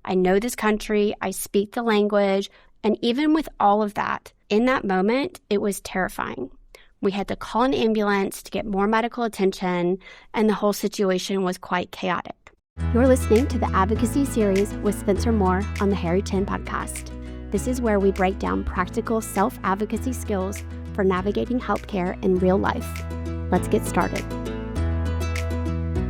I know this country, I speak the language, and even with all of that, in that moment, it was terrifying. We had to call an ambulance to get more medical attention, and the whole situation was quite chaotic. You're listening to the Advocacy series with Spencer Moore on the Harry Chin podcast. This is where we break down practical self-advocacy skills for navigating healthcare in real life. Let's get started.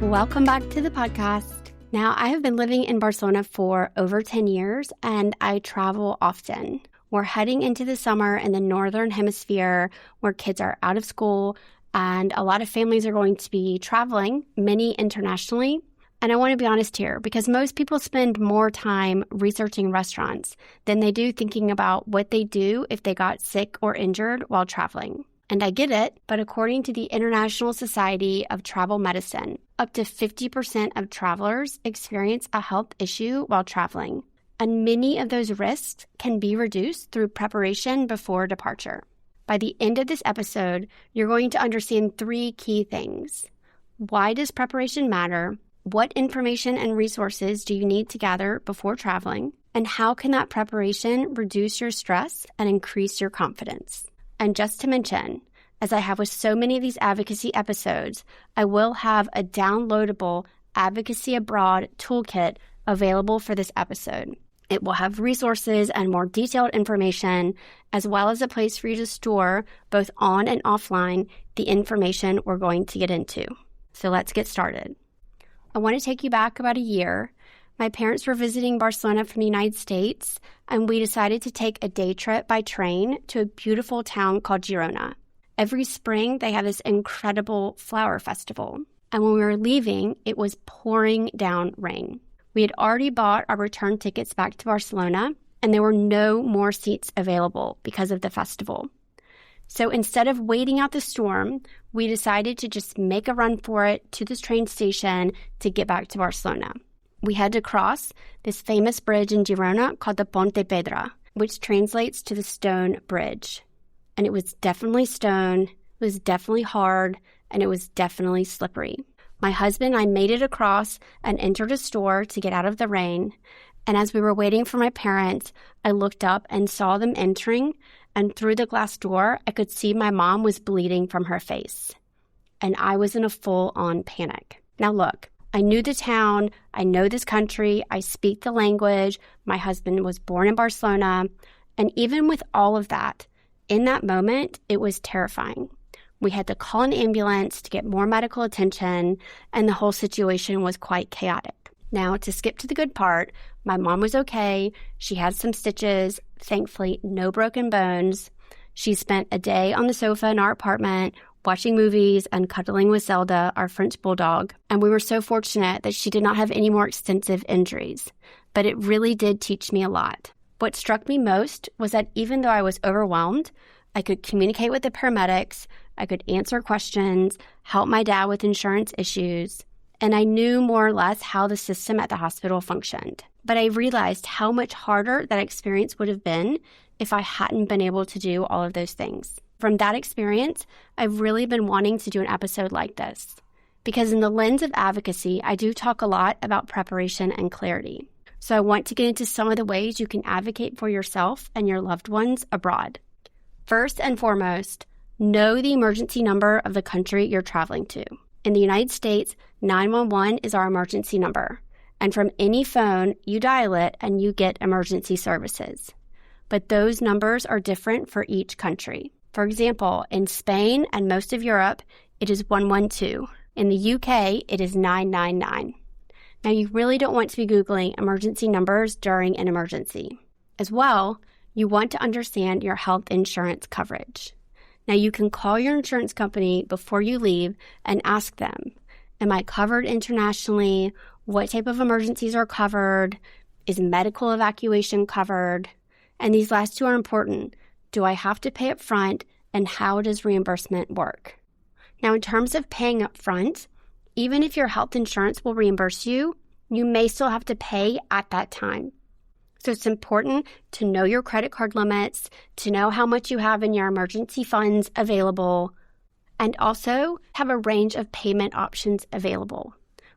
Welcome back to the podcast. Now, I have been living in Barcelona for over 10 years, and I travel often. We're heading into the summer in the Northern Hemisphere where kids are out of school, and a lot of families are going to be traveling, many internationally. And I want to be honest here, because most people spend more time researching restaurants than they do thinking about what they do if they got sick or injured while traveling. And I get it, but according to the International Society of Travel Medicine, up to 50% of travelers experience a health issue while traveling. And many of those risks can be reduced through preparation before departure. By the end of this episode, you're going to understand 3 key things. Why does preparation matter? What information and resources do you need to gather before traveling? And how can that preparation reduce your stress and increase your confidence? And just to mention, as I have with so many of these advocacy episodes, I will have a downloadable Advocacy Abroad Toolkit available for this episode. It will have resources and more detailed information, as well as a place for you to store, both on and offline, the information we're going to get into. So let's get started. I want to take you back about a year. My parents were visiting Barcelona from the United States, and we decided to take a day trip by train to a beautiful town called Girona. Every spring, they have this incredible flower festival. And when we were leaving, it was pouring down rain. We had already bought our return tickets back to Barcelona, and there were no more seats available because of the festival. So instead of waiting out the storm, we decided to just make a run for it to this train station to get back to Barcelona. We had to cross this famous bridge in Girona called the Pont de Pedra, which translates to the stone bridge. And it was definitely stone, it was definitely hard, and it was definitely slippery. My husband and I made it across and entered a store to get out of the rain. And as we were waiting for my parents, I looked up and saw them entering, and through the glass door, I could see my mom was bleeding from her face. And I was in a full-on panic. Now look, I knew the town, I know this country, I speak the language, my husband was born in Barcelona, and even with all of that, in that moment, it was terrifying. We had to call an ambulance to get more medical attention, and the whole situation was quite chaotic. Now, to skip to the good part, my mom was okay, she had some stitches, thankfully no broken bones. She spent a day on the sofa in our apartment, watching movies and cuddling with Zelda, our French bulldog, and we were so fortunate that she did not have any more extensive injuries. But it really did teach me a lot. What struck me most was that even though I was overwhelmed, I could communicate with the paramedics, I could answer questions, help my dad with insurance issues, and I knew more or less how the system at the hospital functioned. But I realized how much harder that experience would have been if I hadn't been able to do all of those things. From that experience, I've really been wanting to do an episode like this, because in the lens of advocacy, I do talk a lot about preparation and clarity. So I want to get into some of the ways you can advocate for yourself and your loved ones abroad. First and foremost, know the emergency number of the country you're traveling to. In the United States, 911 is our emergency number, and from any phone, you dial it and you get emergency services. But those numbers are different for each country. For example, in Spain and most of Europe, it is 112. In the UK, it is 999. Now, you really don't want to be Googling emergency numbers during an emergency. As well, you want to understand your health insurance coverage. Now, you can call your insurance company before you leave and ask them, am I covered internationally? What type of emergencies are covered? Is medical evacuation covered? And these last 2 are important. Do I have to pay up front, and how does reimbursement work? Now, in terms of paying up front, even if your health insurance will reimburse you, you may still have to pay at that time. So it's important to know your credit card limits, to know how much you have in your emergency funds available, and also have a range of payment options available.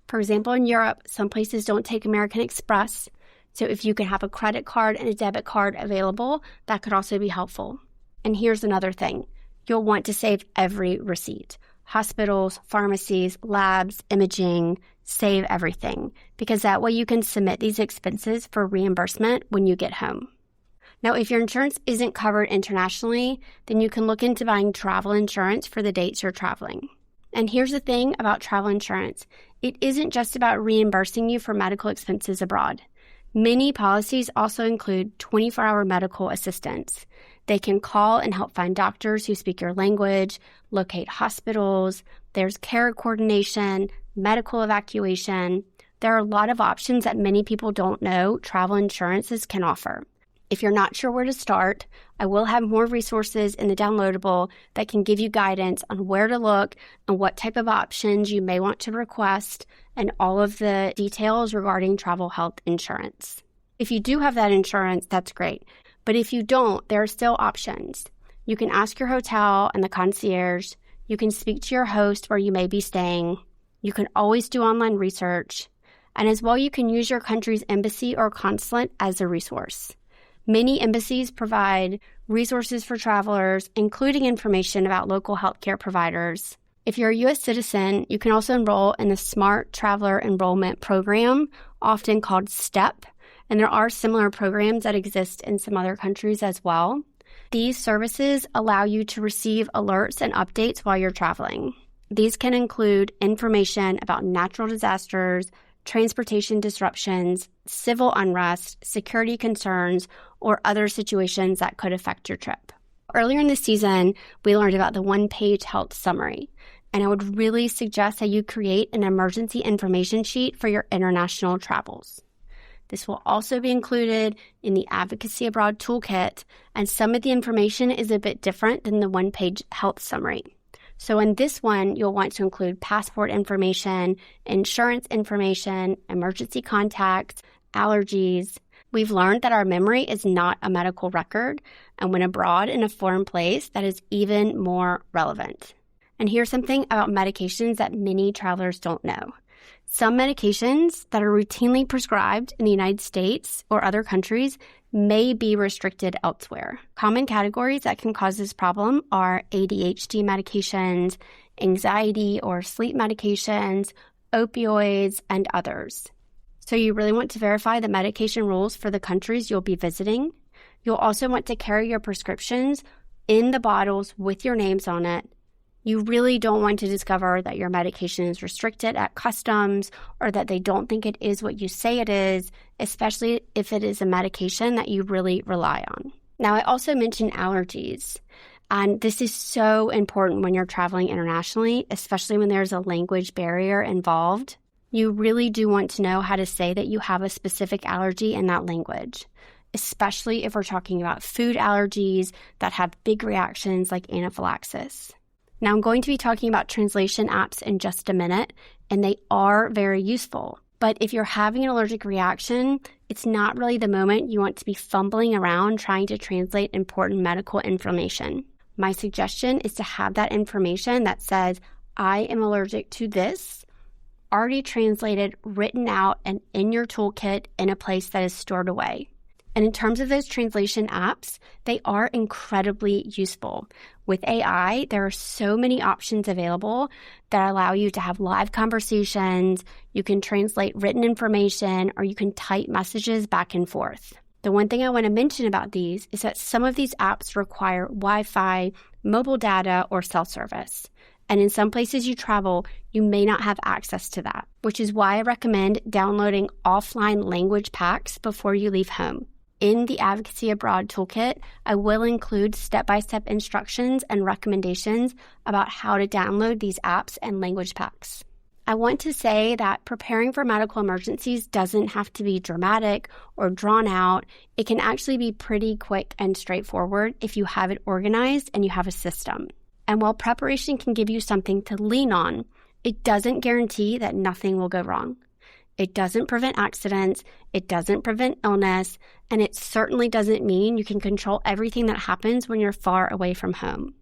For example, in Europe, some places don't take American Express, So if you can have a credit card and a debit card available, that could also be helpful. And here's another thing. You'll want to save every receipt. Hospitals, pharmacies, labs, imaging, save everything, because that way you can submit these expenses for reimbursement when you get home. Now, if your insurance isn't covered internationally, then you can look into buying travel insurance for the dates you're traveling. And here's the thing about travel insurance. It isn't just about reimbursing you for medical expenses abroad. Many policies also include 24-hour medical assistance. They can call and help find doctors who speak your language, locate hospitals, there's care coordination, medical evacuation. There are a lot of options that many people don't know travel insurances can offer. If you're not sure where to start, I will have more resources in the downloadable that can give you guidance on where to look and what type of options you may want to request and all of the details regarding travel health insurance. If you do have that insurance, that's great. But if you don't, there are still options. You can ask your hotel and the concierge. You can speak to your host where you may be staying. You can always do online research. And as well, you can use your country's embassy or consulate as a resource. Many embassies provide resources for travelers, including information about local healthcare providers. If you're a U.S. citizen, you can also enroll in the Smart Traveler Enrollment Program, often called STEP, and there are similar programs that exist in some other countries as well. These services allow you to receive alerts and updates while you're traveling. These can include information about natural disasters, transportation disruptions, civil unrest, security concerns, or other situations that could affect your trip. Earlier in the season, we learned about the one-page health summary, and I would really suggest that you create an emergency information sheet for your international travels. This will also be included in the Advocacy Abroad Toolkit, and some of the information is a bit different than the one-page health summary. So in this one, you'll want to include passport information, insurance information, emergency contacts, allergies. We've learned that our memory is not a medical record, and when abroad in a foreign place, that is even more relevant. And here's something about medications that many travelers don't know. Some medications that are routinely prescribed in the United States or other countries may be restricted elsewhere. Common categories that can cause this problem are ADHD medications, anxiety or sleep medications, opioids, and others. So you really want to verify the medication rules for the countries you'll be visiting. You'll also want to carry your prescriptions in the bottles with your names on it. You really don't want to discover that your medication is restricted at customs or that they don't think it is what you say it is, especially if it is a medication that you really rely on. Now, I also mentioned allergies, and this is so important when you're traveling internationally, especially when there's a language barrier involved. You really do want to know how to say that you have a specific allergy in that language, especially if we're talking about food allergies that have big reactions like anaphylaxis. Now, I'm going to be talking about translation apps in just a minute, and they are very useful. But if you're having an allergic reaction, it's not really the moment you want to be fumbling around trying to translate important medical information. My suggestion is to have that information that says, I am allergic to this, already translated, written out, and in your toolkit in a place that is stored away. And in terms of those translation apps, they are incredibly useful. With AI, there are so many options available that allow you to have live conversations, you can translate written information, or you can type messages back and forth. The one thing I want to mention about these is that some of these apps require Wi-Fi, mobile data, or cell service. And in some places you travel, you may not have access to that, which is why I recommend downloading offline language packs before you leave home. In the Advocacy Abroad Toolkit, I will include step-by-step instructions and recommendations about how to download these apps and language packs. I want to say that preparing for medical emergencies doesn't have to be dramatic or drawn out. It can actually be pretty quick and straightforward if you have it organized and you have a system. And while preparation can give you something to lean on, it doesn't guarantee that nothing will go wrong. It doesn't prevent accidents, it doesn't prevent illness, and it certainly doesn't mean you can control everything that happens when you're far away from home.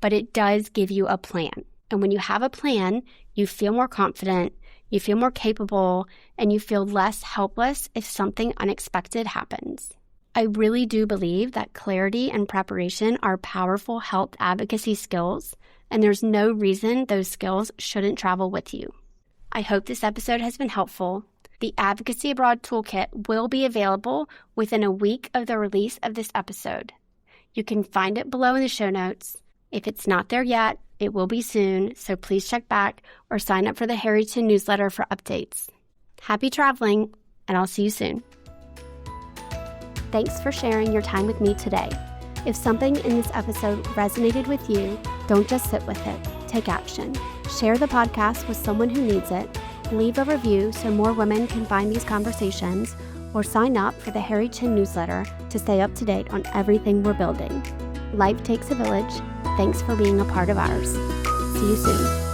But it does give you a plan. And when you have a plan, you feel more confident, You feel more capable, and you feel less helpless if something unexpected happens. I really do believe that clarity and preparation are powerful health advocacy skills, and there's no reason those skills shouldn't travel with you. I hope this episode has been helpful. The Advocacy Abroad Toolkit will be available within a week of the release of this episode. You can find it below in the show notes. If it's not there yet, it will be soon, so please check back or sign up for the Harrington newsletter for updates. Happy traveling, and I'll see you soon. Thanks for sharing your time with me today. If something in this episode resonated with you, don't just sit with it. Take action. Share the podcast with someone who needs it. Leave a review so more women can find these conversations, or sign up for the Harrington newsletter to stay up to date on everything we're building. Life takes a village. Thanks for being a part of ours. See you soon.